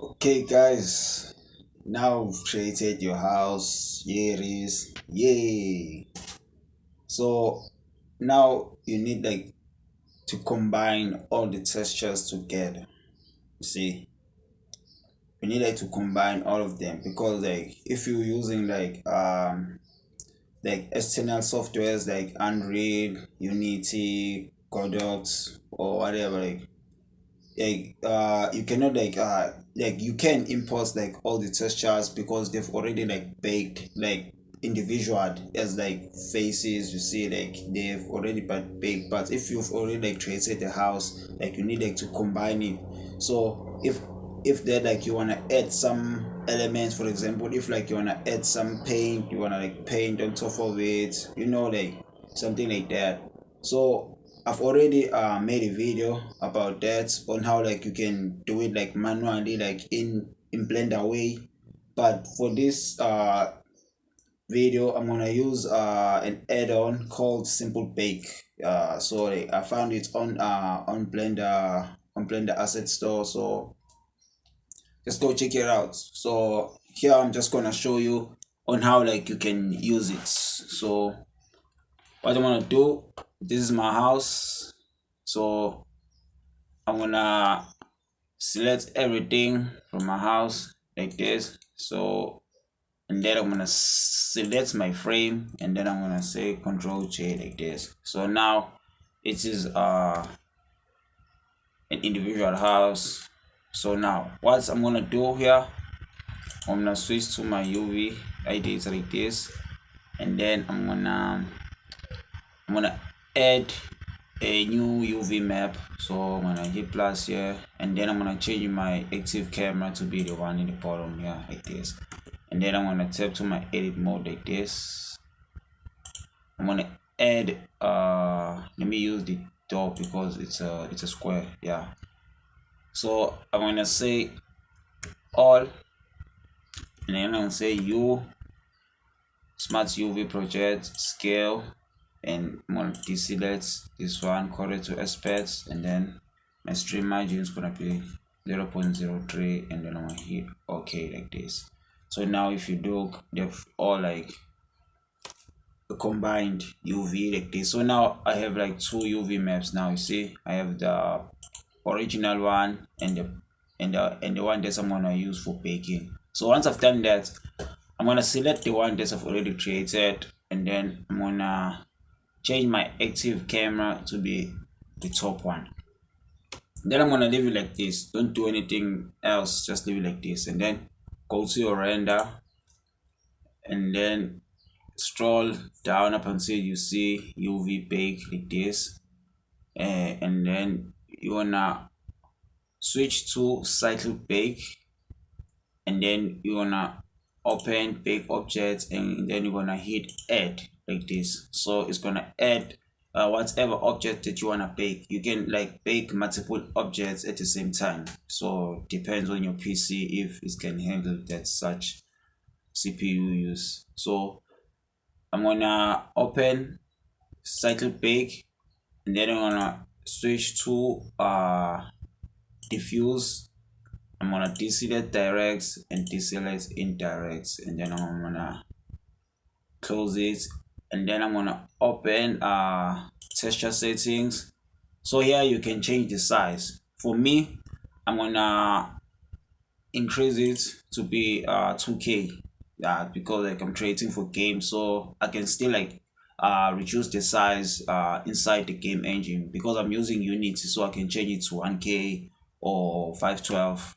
Okay, guys, now we've created your house. Here it is. Yay! So now you need to combine all the textures together. You see, you need to combine all of them because if you're using external softwares like Android, Unity, Godot, or whatever, you cannot you can import all the textures because they've already baked individual as faces. You see, they've already baked, but if you've already created the house, you need to combine it. So if there you want to add some elements, for example, if you want to add some paint, you want to paint on top of it, something like that. So I've already made a video about that on how you can do it manually in Blender way. But for this video, I'm gonna use an add-on called Simple Bake. So I found it on Blender Asset Store. So just go check it out. So here I'm just gonna show you on how you can use it. So what I'm gonna do, this is my house. So I'm gonna select everything from my house like this. So and then I'm gonna select my frame, and then I'm gonna say Control J like this. So now it is an individual house. So now what I'm gonna do here, I'm gonna switch to my UV. I did it like this, and then I'm gonna add a new UV map. So I'm gonna hit plus here, and then I'm gonna change my active camera to be the one in the bottom here like this, and then I'm gonna tap to my edit mode like this. I'm gonna add let me use the door because it's a square. Yeah, so I'm gonna say all, and then I'm gonna say U smart UV project scale, and I'm gonna deselect this one, correct to aspects, and then my stream margin is gonna be 0.03, and then I'm gonna hit OK like this. So now if you look, they've all combined UV like this. So now I have two UV maps. Now you see I have the original one and the one that I'm gonna use for baking. So once I've done that, I'm gonna select the one that I've already created, and then I'm gonna change my active camera to be the top one. Then I'm gonna leave it like this. Don't do anything else, just leave it like this, and then go to your render, and then scroll down up until you see UV bake like this, and then you wanna switch to cycle bake, and then you wanna open bake objects, and then you're gonna hit add like this. So it's gonna add whatever object that you wanna bake. You can bake multiple objects at the same time, so depends on your PC if it can handle that such CPU use. So I'm gonna open cycle bake, and then I'm gonna switch to diffuse. I'm gonna deselect directs and deselect indirects, and then I'm gonna close it, and then I'm gonna open texture settings. So here you can change the size. For me, I'm gonna increase it to be 2K, because I'm creating for games, so I can still reduce the size inside the game engine because I'm using Unity, so I can change it to 1K or 512,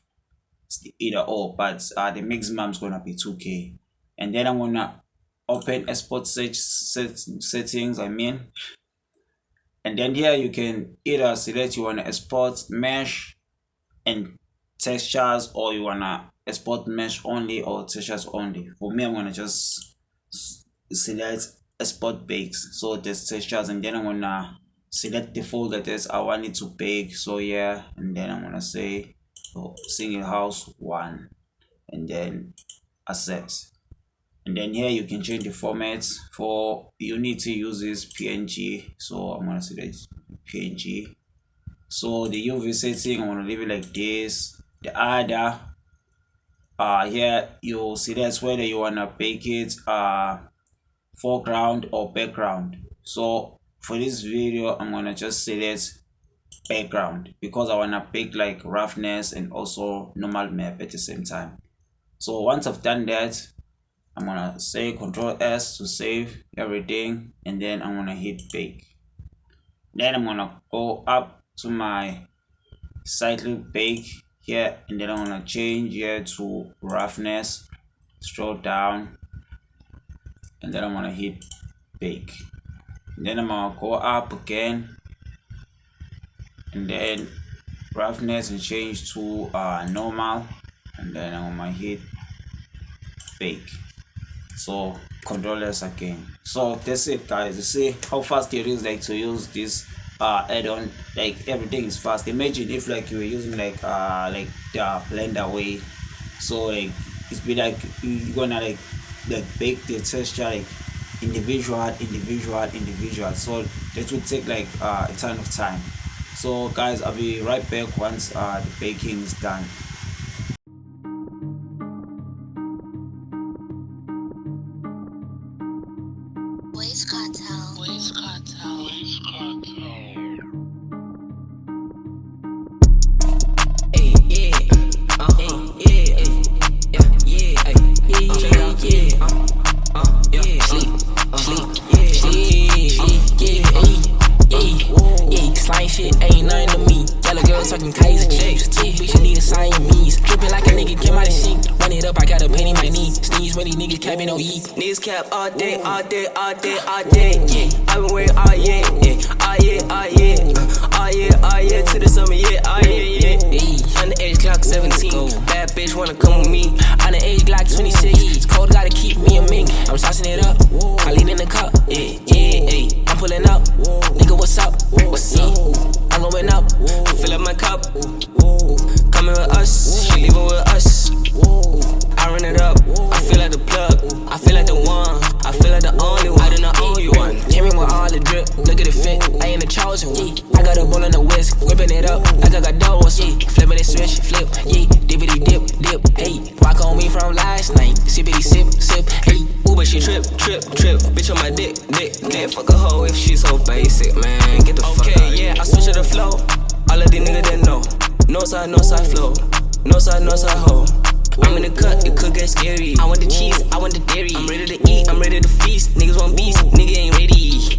either or, but the maximum is gonna be 2K. And then I'm gonna open export settings, and then here you can either select you want to export mesh and textures, or you want to export mesh only or textures only. For me, I'm going to just select export bakes, so there's textures, and then I'm going to select the folder that I want it to bake. So yeah, and then I'm going to say single house 1, and then accept. And then here you can change the formats. For Unity uses PNG, so I'm gonna select PNG. So the UV setting, I'm gonna leave it like this. The other, here you'll see that's whether you wanna bake it foreground or background. So for this video I'm gonna just select background because I wanna bake like roughness and also normal map at the same time. So once I've done that, I'm gonna say Control S to save everything, and then I'm gonna hit bake. Then I'm gonna go up to my cyclic bake here, and then I'm gonna change here to roughness, scroll down, and then I'm gonna hit bake. And then I'm gonna go up again, and then roughness and change to normal, and then I'm gonna hit bake. So Control S again. So that's it, guys. You see how fast it is like to use this add-on. Like everything is fast. Imagine if like you were using like the blender way. So like it's be like you're gonna like bake the texture like individual. So that would take like a ton of time. So guys, I'll be right back once the baking is done. Slime shit ain't nothing to me. Yellow girl talking Kaiser chips. Bitch, I need a Siamese. Dripping like a nigga came out of sink. Run it up, I got a pain in my knee. Sneeze when these niggas capping on E. Niggas cap all day. Yeah, I been waiting all year. All year to the summer, yeah. Underage Glock 17. Bad bitch wanna come with me. Underage Glock 26. Cold gotta keep me a mink. I'm saucing it up. I lean in the cup. Yeah. I'm pulling up. Nigga, what's up? I'm going up. Fill up my cup. Coming with us. She leaving with us. I run it up. I feel like the plug. I feel like the one. I feel like the only one. I do not owe you one. Came in with all the drip. Look at the fit. I ain't the chosen one. I got a ball on the whisk. Whipping it up like I got doors. Flipping it switch. Flip. Dippity dip. Hey. Walk on me from last night. Sippity sip. Hey. Ooh, but she trip. Bitch on my dick. Fuck a hoe if she so basic, man. Get the fuck out. Okay, yeah. I switch to the flow. All of these niggas that know. Northside flow. Northside hoe. I'm in the cut, it could get scary. I want the cheese, I want the dairy. I'm ready to eat, I'm ready to feast. Niggas want beast, nigga ain't ready.